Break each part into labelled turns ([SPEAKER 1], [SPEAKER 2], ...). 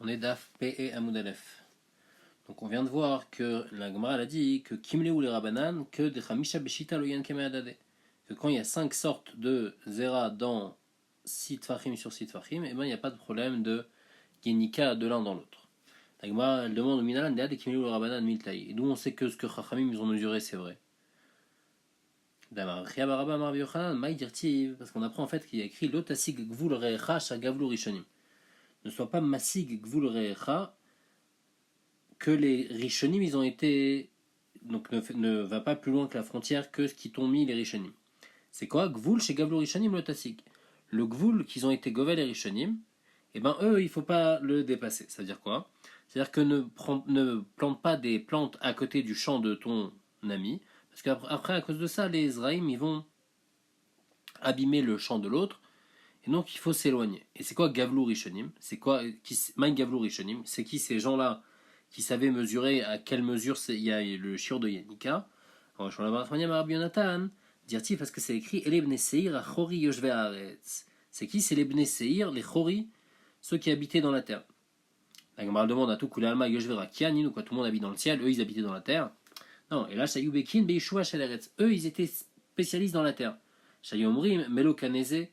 [SPEAKER 1] On est Daf P et Amoud Aleph. Donc on vient de voir que la Gemara a dit que Kimle ou les Rabanan, que des Chamisha Beshita lo Yan Kemeadade. Que quand il y a 5 sortes de Zera dans 6 Tfachim sur 6 Tfachim, et ben il n'y a pas de problème de Yenika de l'un dans l'autre. La Gemara elle demande au Minalan de Kimle ou les Rabanan Miltaï. Et d'où on sait que ce que Chachamim ils ont mesuré c'est vrai. Parce qu'on apprend en fait qu'il y a écrit Lotasig Gvul Recha Shagavlu Rishonim. Ne soit pas Masig Gvul Recha, que les Rishonim ils ont été. Donc ne va pas plus loin que la frontière que ce qui t'ont mis les Rishonim. C'est quoi Gvul chez Gavlu Rishonim Lotasig. Le Gvul qu'ils ont été Govel les Rishonim, et ben eux il faut pas le dépasser. Ça veut dire quoi? C'est-à-dire que ne plante pas des plantes à côté du champ de ton ami. Parce qu'après, à cause de ça, les Ezraïm, ils vont abîmer le champ de l'autre. Et donc, il faut s'éloigner. Et c'est quoi Gavlou Rishonim? C'est quoi Maïn Gavlou Rishonim? C'est qui ces gens-là qui savaient mesurer à quelle mesure il y a le shiur de Yanika? Alors, je vais la Rabbi Yonatan, dire-t-il parce que c'est écrit Ele Bnei Seir Achori Yoshve Haaretz. C'est qui? C'est les Bnei Seir, les Chori, ceux qui habitaient dans la terre. La Gemara demande à tout Kule Alma Yoshve Rakianin, ou quoi, tout le monde habite dans le ciel, eux ils habitaient dans la terre. Non, et là, Shayubekin, Beishua, Shaleretz. Eux, ils étaient spécialistes dans la terre. Shayomrim, Melo Kaneze,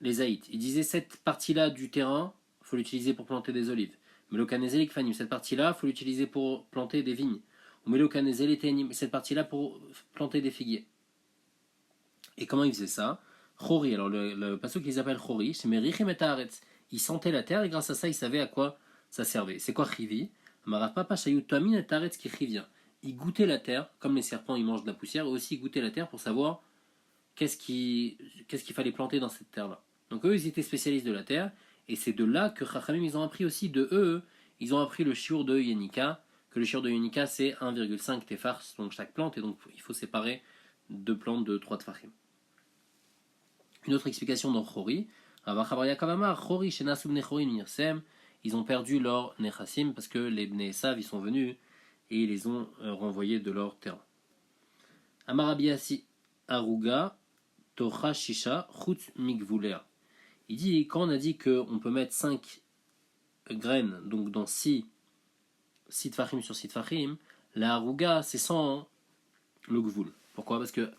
[SPEAKER 1] les Haïts. Ils disaient cette partie-là du terrain, il faut l'utiliser pour planter des olives. Melo Kaneze, les Kfanim. Cette partie-là, il faut l'utiliser pour planter des vignes. Ou Melo Kaneze, les Ténim. Cette partie-là pour planter des figuiers. Et comment ils faisaient ça? Chori. Alors, le passage qu'ils appellent Chori, c'est Merichem et Haaretz. Ils sentaient la terre et grâce à ça, ils savaient à quoi ça servait. C'est quoi Chivi? Marapapa, Shayutamin et Haaretz qui Chivien. Ils goûtaient la terre, comme les serpents ils mangent de la poussière, eux aussi ils goûtaient la terre pour savoir qu'est-ce qu'il fallait planter dans cette terre-là. Donc eux ils étaient spécialistes de la terre, et c'est de là que Chachamim ils ont appris aussi de eux, ils ont appris le shiur de Yenika, que le shiur de Yenika c'est 1,5 tefar donc chaque plante, et donc il faut séparer deux plantes de 3 tefachim. Une autre explication dans Chori, Chori Shenasu Bnei Chori Nirsem, ils ont perdu leur Nechassim parce que les Bnei Esav ils sont venus et ils les ont renvoyés de leur terrain. Amarabiasi Aruga Tocha Shisha Chut Migvulea. Il dit, quand on a dit qu'on peut mettre 5 graines, donc dans 6 tfachim sur 6 tfachim, la Aruga c'est sans le gvul. Pourquoi? Parce que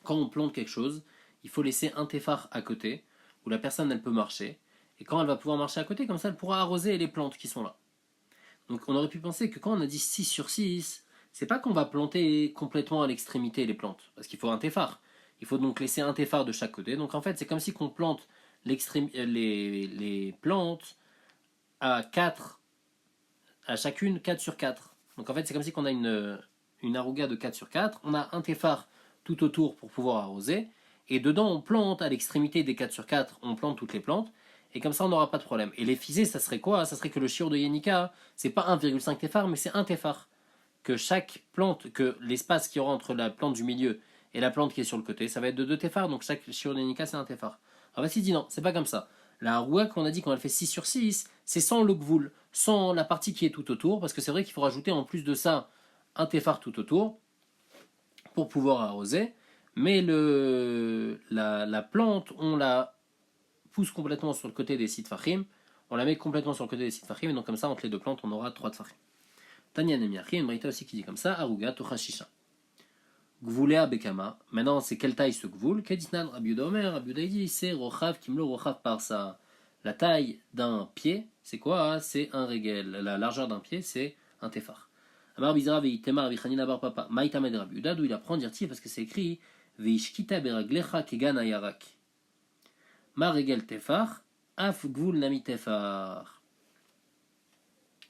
[SPEAKER 1] quand on plante quelque chose, il faut laisser un tefar à côté, où la personne elle peut marcher, et quand elle va pouvoir marcher à côté, comme ça elle pourra arroser les plantes qui sont là. Donc on aurait pu penser que quand on a dit 6 sur 6, c'est pas qu'on va planter complètement à l'extrémité les plantes, parce qu'il faut un tefar. Il faut donc laisser un tefar de chaque côté. Donc en fait c'est comme si on plante les plantes à 4, à chacune 4 sur 4. Donc en fait c'est comme si on a une aruga de 4 sur 4, on a un tefar tout autour pour pouvoir arroser, et dedans on plante à l'extrémité des 4 sur 4, on plante toutes les plantes, et comme ça on n'aura pas de problème. Et les fisées, ça serait quoi? Ça serait que le shiur de Yenika, c'est pas 1,5 tefar, mais c'est un tefar. Que chaque plante, que l'espace qu'il y aura entre la plante du milieu et la plante qui est sur le côté, ça va être de 2 tefars, donc chaque shiur de Yenika c'est un tefar. Alors voici dit non, c'est pas comme ça. La roua qu'on a dit quand elle fait 6 sur 6, c'est sans le gvul, sans la partie qui est tout autour, parce que c'est vrai qu'il faut rajouter en plus de ça un tefar tout autour pour pouvoir arroser, mais la plante, on la pousse complètement sur le côté des 6 tfachim, on la met complètement sur le côté des 6 tfachim, et donc comme ça, entre les deux plantes, on aura 3 tfachim. Tanya Nemiachi, une braïta aussi qui dit comme ça, Aruga Tocha Shisha. Gvulea Bekama, maintenant c'est quelle taille ce gvul? Keditnan Rabiuda Omer, Rabiuda dit, c'est Rochav Kimlo Rochav par sa. La taille d'un pied, c'est quoi? C'est un régel. La largeur d'un pied, c'est un tefar. Amar Bizra Veitemar Vichanina Bar Papa, Maïtamed Rabiuda, d'où il apprend dire-t-il parce que c'est écrit Veishkita Beraglecha Kegan Ayarak. Ma regel tefar, Af Gvul Nami tefar.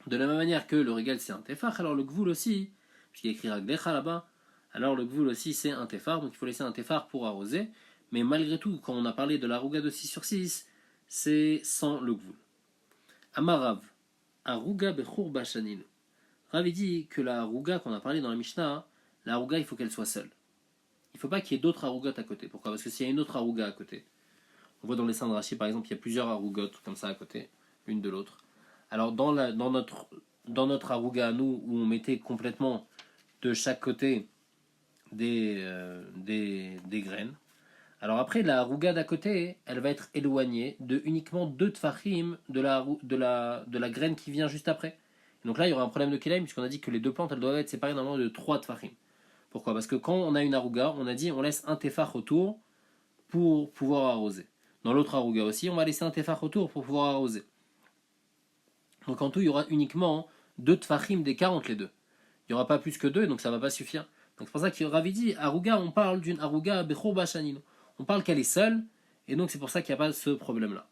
[SPEAKER 1] De la même manière que le régal c'est un tefar, alors le gvul aussi, puisqu'il y a écrit raglecha là-bas, alors le gvul aussi c'est un tefar, donc il faut laisser un tefar pour arroser, mais malgré tout, quand on a parlé de la ruga de 6 sur 6, c'est sans le gvul. Amarav, aruga bechur bashanin. Rav dit que la ruga qu'on a parlé dans la Mishnah, la ruga il faut qu'elle soit seule. Il ne faut pas qu'il y ait d'autres arugas à côté. Pourquoi? Parce que s'il y a une autre aruga à côté, on voit dans les seins de Rashi par exemple, il y a plusieurs arugotes comme ça à côté, l'une de l'autre. Alors dans notre aruga à nous, où on mettait complètement de chaque côté des graines, Alors après, la harouga d'à côté, elle va être éloignée de uniquement 2 tfachim de la graine qui vient juste après. Et donc là, il y aura un problème de kilaim, puisqu'on a dit que les deux plantes, elles doivent être séparées normalement de 3 tfachim. Pourquoi? Parce que quand on a une harouga, on a dit on laisse un tefach autour pour pouvoir arroser. Dans l'autre harouga aussi, on va laisser un tefach autour pour pouvoir arroser. Donc en tout, il y aura uniquement 2 tfachim d'écart entre les deux. Il n'y aura pas plus que 2, donc ça ne va pas suffire. Donc c'est pour ça que Ravi dit, harouga, on parle d'une harouga bechor bashanin. On parle qu'elle est seule, et donc c'est pour ça qu'il n'y a pas ce problème-là.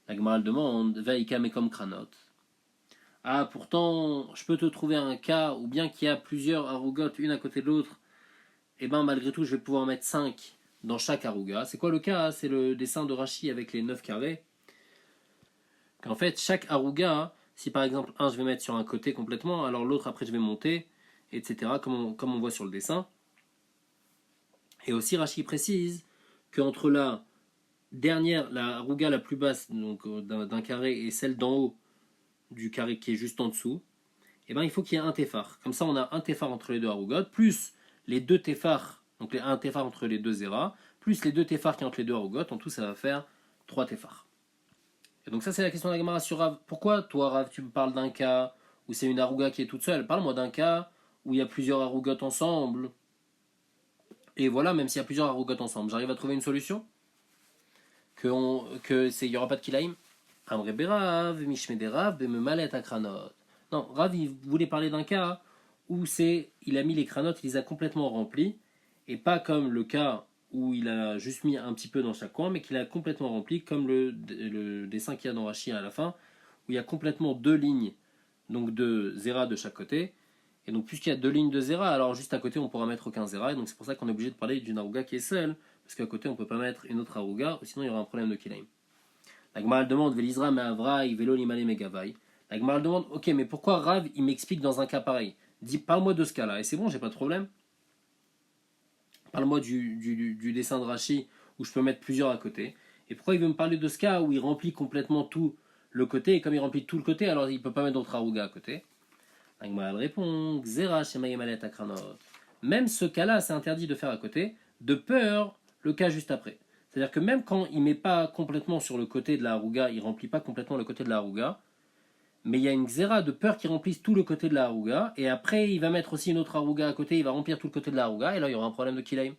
[SPEAKER 1] La Gemara demande, Veika mekom kranot. Ah, pourtant, je peux te trouver un cas où bien qu'il y a plusieurs harougotes, une à côté de l'autre, et ben malgré tout, je vais pouvoir mettre 5 dans chaque harouga. C'est quoi le cas? C'est le dessin de Rashi avec les 9 carrés. Qu'en fait, chaque harouga, si par exemple un je vais mettre sur un côté complètement, alors l'autre après je vais monter, etc., comme on voit sur le dessin. Et aussi Rashi précise qu'entre la dernière, la harouga la plus basse donc d'un carré et celle d'en haut du carré qui est juste en dessous, et ben il faut qu'il y ait un téphar. Comme ça on a un téphar entre les deux harougotes, plus les 2 téphars, donc un téphar entre les 2 zéras, plus les 2 téphars qui entre les deux harougotes, en tout ça va faire 3 téphars. Et donc ça c'est la question de la Gemara sur Rav. Pourquoi toi Rav tu me parles d'un cas où c'est une harouga qui est toute seule? Parle-moi d'un cas où il y a plusieurs harougotes ensemble. Et voilà, même s'il y a plusieurs harougotes ensemble, j'arrive à trouver une solution il n'y aura pas de kilaïm. Amre berav, mishmederav, bememalet akranot. Non, Rav il voulait parler d'un cas où il a mis les cranotes, il les a complètement remplis, et pas comme le cas où il a juste mis un petit peu dans chaque coin, mais qu'il a complètement rempli, comme le dessin qu'il y a dans Rashi à la fin, où il y a complètement 2 lignes, donc de zéra de chaque côté. Et donc puisqu'il y a 2 lignes de zéra, alors juste à côté on pourra mettre aucun zéra, et donc c'est pour ça qu'on est obligé de parler d'une harouga qui est seule, parce qu'à côté on peut pas mettre une autre harouga, sinon il y aura un problème de kilaim. La Gemara demande Velizra me'avrai velo limale megavai. La Gemara demande ok, mais pourquoi Rav il m'explique dans un cas pareil? Dis, parle-moi de ce cas-là, et c'est bon, j'ai pas de problème. Parle-moi du dessin de Rashi où je peux mettre plusieurs à côté. Et pourquoi il veut me parler de ce cas où il remplit complètement tout le côté, et comme il remplit tout le côté, alors il peut pas mettre d'autre harouga à côté? La Gemara répond Xera shemayimalet akranot. Même ce cas-là, c'est interdit de faire à côté, de peur le cas juste après. C'est-à-dire que même quand il ne met pas complètement sur le côté de la harouga, il ne remplit pas complètement le côté de la harouga, mais il y a une xéra de peur qu'il remplisse tout le côté de la harouga, et après il va mettre aussi une autre harouga à côté, il va remplir tout le côté de la harouga, et là il y aura un problème de kilaim.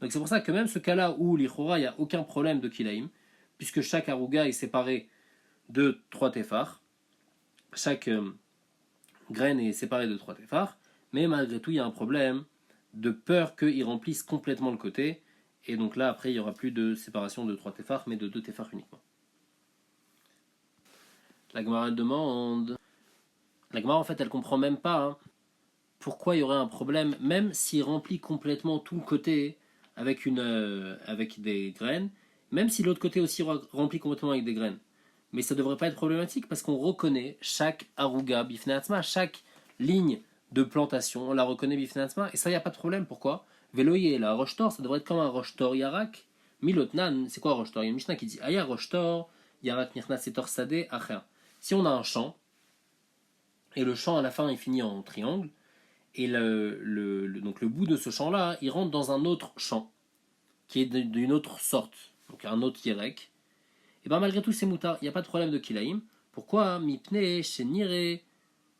[SPEAKER 1] Donc c'est pour ça que même ce cas-là où l'Ichora, il n'y a aucun problème de kilaim, puisque chaque harouga est séparé de 3 téphars, chaque graine est séparée de 3 téphars, mais malgré tout il y a un problème de peur qu'il remplisse complètement le côté, et donc là après il n'y aura plus de séparation de 3 téphars, mais de 2 téphars uniquement. La Gemara demande. La Gemara en fait elle comprend même pas pourquoi il y aurait un problème, même s'il remplit complètement tout le côté avec des graines, même si l'autre côté aussi remplit complètement avec des graines. Mais ça ne devrait pas être problématique parce qu'on reconnaît chaque harouga bifneatzma, chaque ligne de plantation, on la reconnaît bifneatzma, et ça il n'y a pas de problème. Pourquoi? Veloye, la rochetor, ça devrait être comme un rochetor yarak. Milotnan, c'est quoi un rochetor? Il y a une Mishnah qui dit Aya rochetor, yarak nirna setor sade acher. Si on a un champ, et le champ à la fin il finit en triangle, et donc le bout de ce champ-là, il rentre dans un autre champ, qui est d'une autre sorte, donc un autre yerek, et bien malgré tout c'est moutar, il n'y a pas de problème de kilaïm. Pourquoi? Mipne, chenire,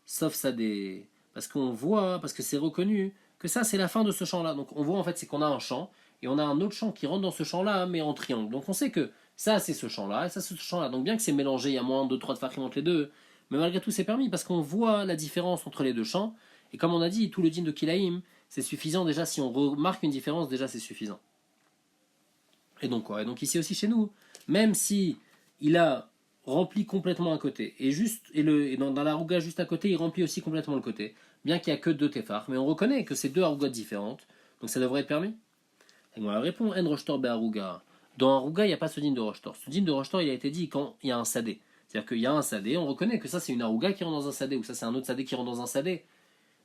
[SPEAKER 1] sauf sadé. Parce qu'on voit, parce que c'est reconnu, que ça c'est la fin de ce champ-là. Donc on voit en fait, c'est qu'on a un champ, et on a un autre champ qui rentre dans ce champ-là, mais en triangle. Donc on sait que ça c'est ce champ-là, et ça c'est ce champ-là. Donc bien que c'est mélangé, il y a moins de 3 de farim entre les deux, mais malgré tout c'est permis, parce qu'on voit la différence entre les deux champs, et comme on a dit, tout le din de kilaïm, c'est suffisant déjà, si on remarque une différence, déjà c'est suffisant. Et donc quoi? Et donc ici aussi chez nous, même si il a rempli complètement un côté, et dans la harouga juste à côté, il remplit aussi complètement le côté, bien qu'il n'y a que 2 téphars, mais on reconnaît que c'est 2 harougas différentes, donc ça devrait être permis. Et moi, elle répond En rochetor be harouga. Dans harouga, il n'y a pas ce din de rochetor. Ce din de rochetor, il a été dit quand il y a un sadé. C'est-à-dire qu'il y a un sadé, on reconnaît que ça c'est une harouga qui rentre dans un sadé, ou ça c'est un autre sadé qui rentre dans un sadé.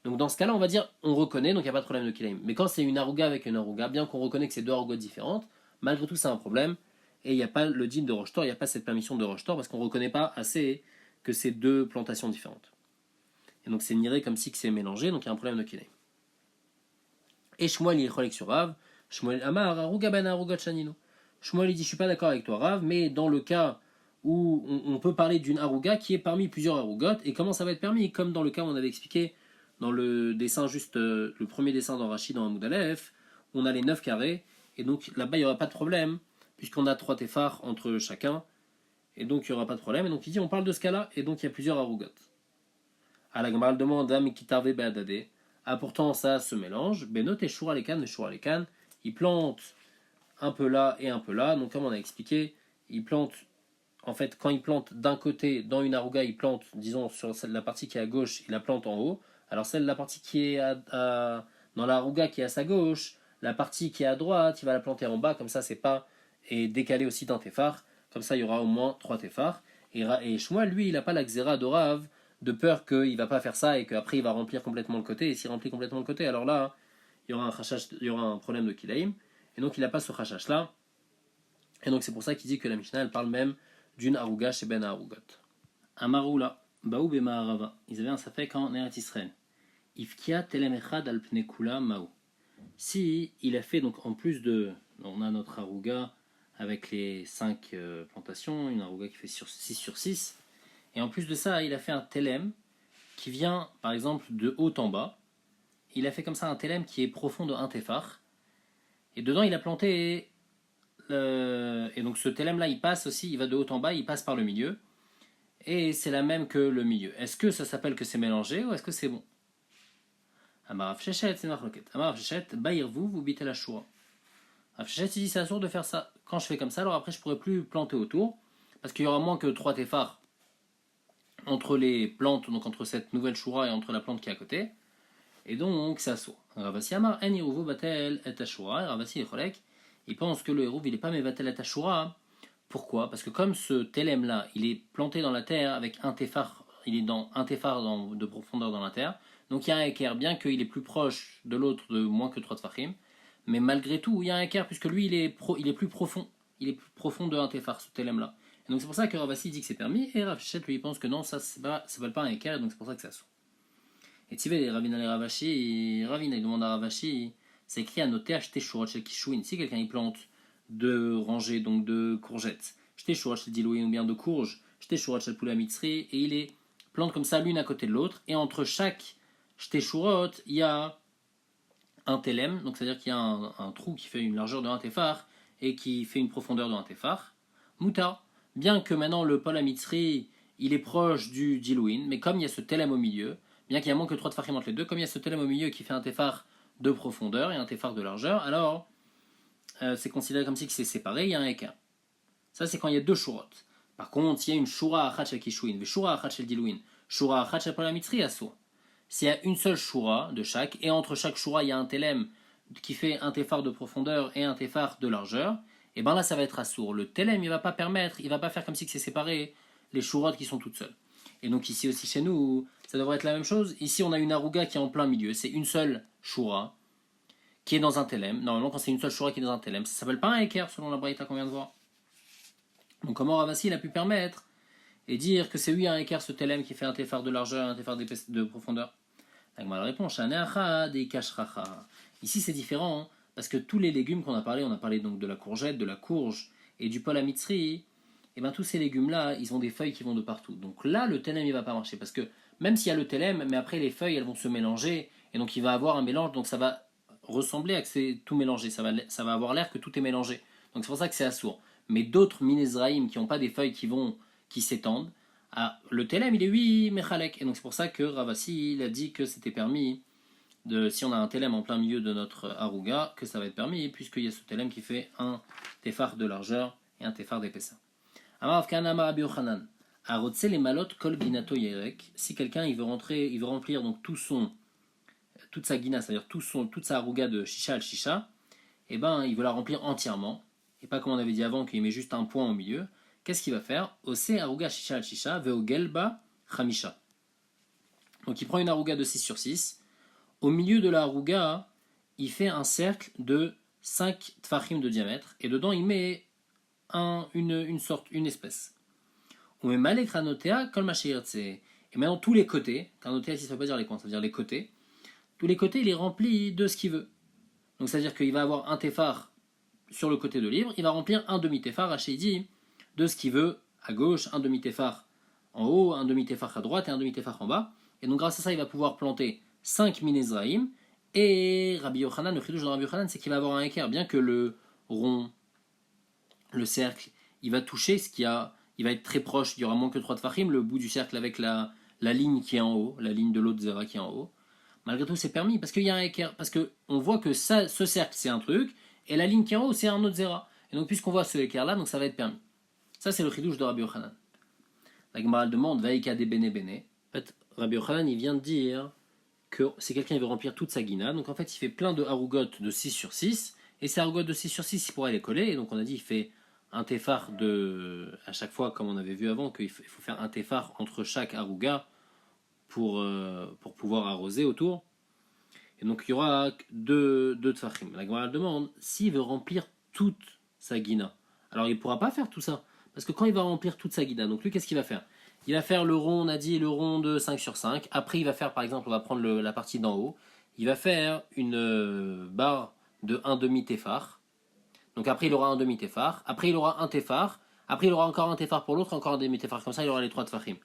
[SPEAKER 1] Donc dans ce cas-là, on va dire, on reconnaît, donc il n'y a pas de problème de kilaim. Mais quand c'est une harouga avec une harouga, bien qu'on reconnaît que c'est 2 harougas différentes, malgré tout c'est un problème, et il n'y a pas le din de rochetor, il n'y a pas cette permission de rochetor, parce qu'on ne reconnaît pas assez que c'est 2 plantations différentes. Et donc c'est niré comme si c'est mélangé, donc il y a un problème de kilaim. Et Shmuel il est cholek sur Rav, Shmuel Amar, harouga ben harouga chanino. Shmuel il dit je suis pas d'accord avec toi Rav, mais dans le cas où on peut parler d'une aruga qui est parmi plusieurs arugotes, et comment ça va être permis? Comme dans le cas où on avait expliqué dans le dessin juste, le premier dessin dans Rashi dans Hamoud Aleph, on a les 9 carrés, et donc là-bas il n'y aura pas de problème, puisqu'on a 3 téphars entre chacun, et donc il n'y aura pas de problème, et donc il dit on parle de ce cas-là, et donc il y a plusieurs arugotes. À la Gemara demande Am Kitarve Be'adade. Ah, pourtant ça se mélange. Benot et Shura Lekan, il plante un peu là et un peu là. Donc, comme on a expliqué, il plante, en fait, quand il plante d'un côté dans une aruga, il plante, disons, sur la partie qui est à gauche, il la plante en haut. Alors, la partie qui est dans la aruga qui est à sa gauche, la partie qui est à droite, il va la planter en bas. Comme ça, c'est pas. Et décalé aussi d'un téphar. Comme ça, il y aura au moins 3 téphars. Et Shmuel, lui, il n'a pas la xéra de Rav de peur qu'il ne va pas faire ça et qu'après il va remplir complètement le côté. Et s'il remplit complètement le côté, alors là, il y aura il y aura un problème de kilaïm. Et donc il n'a pas ce chachash là. Et donc c'est pour ça qu'il dit que la Mishnah elle parle même d'une aruga chez Ben Arugot. Amaroula, Baou Bema Arava. Ils avaient un safek en Eretz Israël. Ifkia telem echad al pnei kula maou. Si il a fait donc en plus de, on a notre aruga avec les 5 plantations, une aruga qui fait 6 sur 6. Et en plus de ça, il a fait un telem qui vient, par exemple, de haut en bas. Il a fait comme ça un telem qui est profond de 1 téphar. Et dedans, il a planté. Et donc ce telem là, il passe aussi, il va de haut en bas, il passe par le milieu. Et c'est la même que le milieu. Est-ce que ça s'appelle que c'est mélangé ou est-ce que c'est bon? Amarav Shechet, c'est marloquet. Amarav Shechet, Baïrvou, vous bitez la choua. Rav Shechet, il dit c'est assourd de faire ça. Quand je fais comme ça, alors après, je pourrai plus planter autour. Parce qu'il y aura moins que 3 téphars entre les plantes, donc entre cette nouvelle choura et entre la plante qui est à côté. Et donc, ça assourd. Ravasi Amar, En Yeruvu Batel et Ashura. Ravasi et Cholek, il pense que le Yeruv, il n'est pas Mevatel et Ashura. Pourquoi? Parce que comme ce telem là, il est planté dans la terre avec un téphar, il est dans un téphar de profondeur dans la terre, donc il y a un équerre, bien qu'il est plus proche de l'autre de moins que 3 tfachim, mais malgré tout, il y a un équerre puisque lui il est plus profond, il est plus profond de un téphar, ce telem là. Et donc c'est pour ça que Ravasi dit que c'est permis, et Rav Shechet lui il pense que non, ça ne s'appelle pas un équerre, et donc c'est pour ça que ça saute. Et Tivé, Ravina le Ravashi, Ravina il demande à Ravashi, c'est écrit à noter acheter Shurot Shel Kishuin, si quelqu'un il plante de rangées, donc de courgettes, jeter Shurot Shel Dilouin ou bien de courges, jeter Shurot Shel Poula Mitzri, et il les plante comme ça l'une à côté de l'autre, et entre chaque jeter Shurot, il y a un telem, donc c'est-à-dire qu'il y a un trou qui fait une largeur de 1 téphar et qui fait une profondeur de 1 téphar. Mouta, bien que maintenant le Poula Mitzri il est proche du Dilouin, mais comme il y a ce telem au milieu, bien qu'il y a moins que 3 tefachim entre les deux, comme il y a ce telem au milieu qui fait un téphar de profondeur et un téphar de largeur, alors c'est considéré comme si c'est séparé, il y a un écart. Ça, c'est quand il y a 2 shurot. Par contre, s'il y a une shura achat shel kishuin, ve shura achat shel dilouin, shura achat shel pola mitzri assour. S'il y a une seule shura de chaque, et entre chaque shura, il y a un telem qui fait un téphar de profondeur et un téphar de largeur, et bien là, ça va être assour. Le telem, il va pas permettre, il va pas faire comme si c'est séparé les shurot qui sont toutes seules. Et donc ici aussi chez nous, ça devrait être la même chose. Ici, on a une aruga qui est en plein milieu. C'est une seule shura qui est dans un telem. Normalement, quand c'est une seule shura qui est dans un telem, ça s'appelle pas un équerre selon la braïta qu'on vient de voir. Donc comment Ravasi il a pu permettre et dire que c'est lui un équerre ce telem qui fait un téphar de largeur et un téphar de profondeur? La réponse, ici c'est différent parce que tous les légumes qu'on a parlé, on a parlé donc de la courgette, de la courge et du pola mitzri, et bien tous ces légumes là, ils ont des feuilles qui vont de partout. Donc là, le telem il va pas marcher parce que même s'il y a le telem, mais après les feuilles elles vont se mélanger et donc il va avoir un mélange, donc ça va ressembler à que c'est tout mélangé, ça va avoir l'air que tout est mélangé. Donc c'est pour ça que c'est assourd. Mais d'autres minezraïm qui n'ont pas des feuilles qui s'étendent, le telem il est oui mechalek. Et donc c'est pour ça que Ravasi il a dit que c'était permis, si on a un telem en plein milieu de notre aruga, que ça va être permis, puisqu'il y a ce telem qui fait un téphar de largeur et un téphar d'épaisseur. Amar Kana Amar Rabbi Yochanan, Arotse les malot kol ginato yerek. Si quelqu'un il veut remplir donc toute sa guina, c'est-à-dire toute sa aruga de shisha al shisha, et ben il veut la remplir entièrement, et pas comme on avait dit avant qu'il met juste un point au milieu. Qu'est-ce qu'il va faire? Ose aruga shisha al shisha veo gelba chamisha. Donc il prend une aruga de 6 sur 6. Au milieu de la aruga, il fait un cercle de 5 tfachim de diamètre, et dedans il met une espèce. On met malek ranotea kol mashirtse. Et maintenant tous les côtés, ranotea ici ça veut pas dire les coins, ça veut dire les côtés. Tous les côtés il est rempli de ce qu'il veut. Donc c'est à dire qu'il va avoir un téphar sur le côté de livre, il va remplir un demi-téphar, Rashi dit, de ce qu'il veut à gauche, un demi-téphar en haut, un demi-téphar à droite et un demi-téphar en bas. Et donc grâce à ça, il va pouvoir planter 5 Minezraïm. Et Rabbi Yochanan, le chidouche de Rabbi Yochanan, c'est qu'il va avoir un équerre, bien que le rond, le cercle, il va toucher ce qui a, il va être très proche, il y aura moins que 3 tfachim, le bout du cercle avec la ligne qui est en haut, la ligne de l'autre zera qui est en haut. Malgré tout, c'est permis parce qu'il y a un équerre, parce qu'on voit que ça, ce cercle c'est un truc, et la ligne qui est en haut c'est un autre zera. Et donc puisqu'on voit ce équerre là, donc ça va être permis. Ça c'est le chidouche de Rabbi Yochanan. La Gemara demande, Vaïka de bene bene. En fait, Rabbi Yochanan il vient de dire que c'est quelqu'un qui veut remplir toute sa guina, donc en fait il fait plein de harougot de 6 sur 6, et ces harougot de 6 sur 6 il pourrait les coller, et donc on a dit il fait un téphar à chaque fois, comme on avait vu avant, qu'il faut faire un téphar entre chaque harouga pour pouvoir arroser autour. Et donc il y aura deux tfachim. La Gemara demande s'il veut remplir toute sa guina. Alors il ne pourra pas faire tout ça, parce que quand il va remplir toute sa guina, donc lui qu'est-ce qu'il va faire? Il va faire le rond, on a dit le rond de 5 sur 5. Après il va faire, par exemple, on va prendre la partie d'en haut, il va faire une barre de 1 demi-téphar. Donc après il aura un demi-téphar, après il aura un téphar, après il aura encore un téphar pour l'autre, encore un demi-téphar, comme ça il aura les 3 tfachim.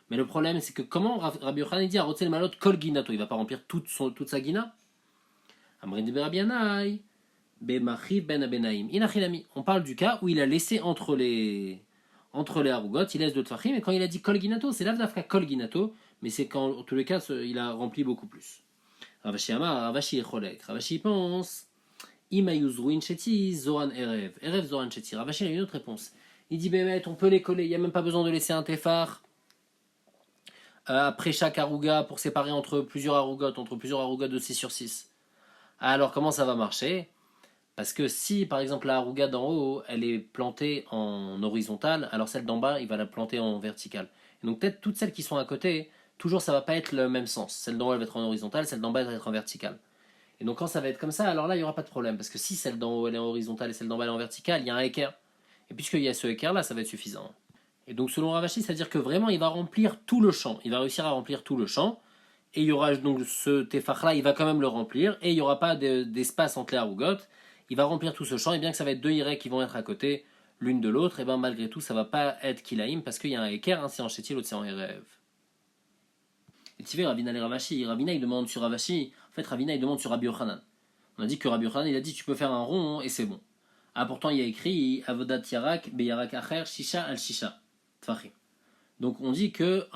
[SPEAKER 1] Mais le problème c'est que comment Rabbi Yochanan dit à Rotsel Malot Kol Ginato, il va pas remplir toute sa guina. Amrin de Berabianai, Bemachiv Ben Abenaim. Inachilami. On parle du cas où il a laissé entre les harougot, il laisse 2 tfachim, et quand il a dit Kol Ginato, c'est l'avdafka Kol Ginato, mais c'est quand, en tous les cas, il a rempli beaucoup plus. Ravashi Amar, Ravashi Echolek, Ravashi pense. Imayuzruin Sheti, Zoran Erev. Erev Zoran Sheti. Ravashi a une autre réponse. Il dit, Bémet, on peut les coller, il n'y a même pas besoin de laisser un téphar après chaque harouga pour séparer entre plusieurs harougots de 6 sur 6. Alors comment ça va marcher? Parce que si par exemple la harouga d'en haut elle est plantée en horizontal, alors celle d'en bas il va la planter en vertical. Et donc peut-être toutes celles qui sont à côté, toujours ça va pas être le même sens. Celle d'en haut elle va être en horizontal, celle d'en bas elle va être en vertical. Et donc quand ça va être comme ça, alors là il n'y aura pas de problème. Parce que si celle d'en haut elle est en horizontal et celle d'en bas elle est en vertical, il y a un équerre. Et puisqu'il y a ce équerre là, ça va être suffisant. Et donc selon Ravashi, c'est-à-dire que vraiment il va remplir tout le champ. Il va réussir à remplir tout le champ. Et il y aura donc ce téphar là, il va quand même le remplir. Et il n'y aura pas d'espace entre les harougot. Il va remplir tout ce champ. Et bien que ça va être 2 irek qui vont être à côté l'une de l'autre, et bien malgré tout ça va pas être kilaïm parce qu'il y a un équerre, c'est en chétier, l'autre c'est en erev. Et tu vois, Ravina et Ravashi, Ravina il demande sur Ravashi, en fait Ravina il demande sur Rabbi Yochanan. On a dit que Rabbi Yochanan il a dit tu peux faire un rond et c'est bon. Ah pourtant il y a écrit Avodat Yarak Beyarak Acher Shisha al Shisha Tfachim. Donc on dit que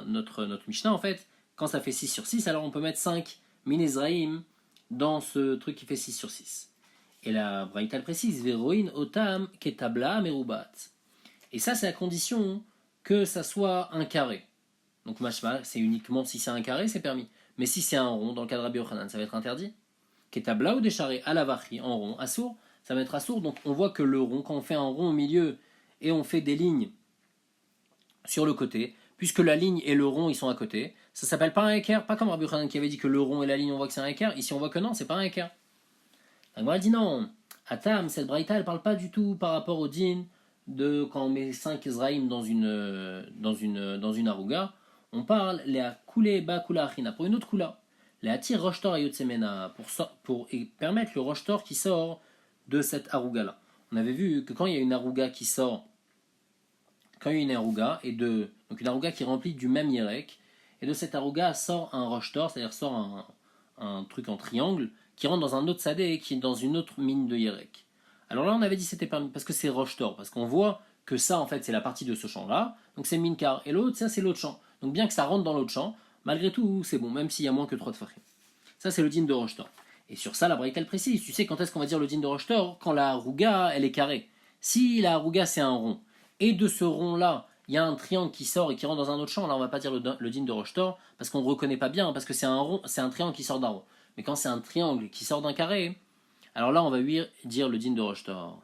[SPEAKER 1] notre Mishnah en fait, quand ça fait 6 sur 6, alors on peut mettre 5 Minezraïm dans ce truc qui fait 6 sur 6. Et la Braïta précise Veroin Otam Ketabla Merubat. Et ça c'est à condition que ça soit un carré. Donc mashma, c'est uniquement si c'est un carré, c'est permis. Mais si c'est un rond, dans le cas de Rabbi Yochanan, ça va être interdit. Ketabla ou décharé, à la vachi, en rond, assour, ça va être assour. Donc on voit que le rond, quand on fait un rond au milieu et on fait des lignes sur le côté, puisque la ligne et le rond ils sont à côté, ça s'appelle pas un équerre, pas comme Rabbi Yochanan qui avait dit que le rond et la ligne on voit que c'est un équerre. Ici on voit que non, c'est pas un équerre. La dit non. Atam, cette braïta elle parle pas du tout par rapport au din de quand on met 5 Ezraïm dans une arouga. On parle les koulé ba kula achina pour une autre kula. Les atir roshtor ayotsemena pour permettre le roshtor qui sort de cette arouga là. On avait vu que quand il y a une arouga qui sort, quand il y a une arouga donc une arouga qui remplit du même yerek, et de cette arouga sort un roshtor, c'est-à-dire sort un truc en triangle qui rentre dans un autre sadé qui est dans une autre mine de yerek. Alors là on avait dit c'était permis parce que c'est roshtor, parce qu'on voit que ça en fait c'est la partie de ce champ là, donc c'est minkar, et l'autre ça c'est l'autre champ. Donc bien que ça rentre dans l'autre champ, malgré tout c'est bon, même s'il y a moins que 3 tfachim. Ça c'est le din de roshtor. Et sur ça la braïta elle précise, tu sais quand est-ce qu'on va dire le din de roshtor? Quand la harouga elle est carrée. Si la harouga c'est un rond, et de ce rond là il y a un triangle qui sort et qui rentre dans un autre champ, là on va pas dire le din de roshtor, parce qu'on ne reconnaît pas bien, parce que c'est un rond, c'est un triangle qui sort d'un rond. Mais quand c'est un triangle qui sort d'un carré, alors là on va lui dire le din de roshtor.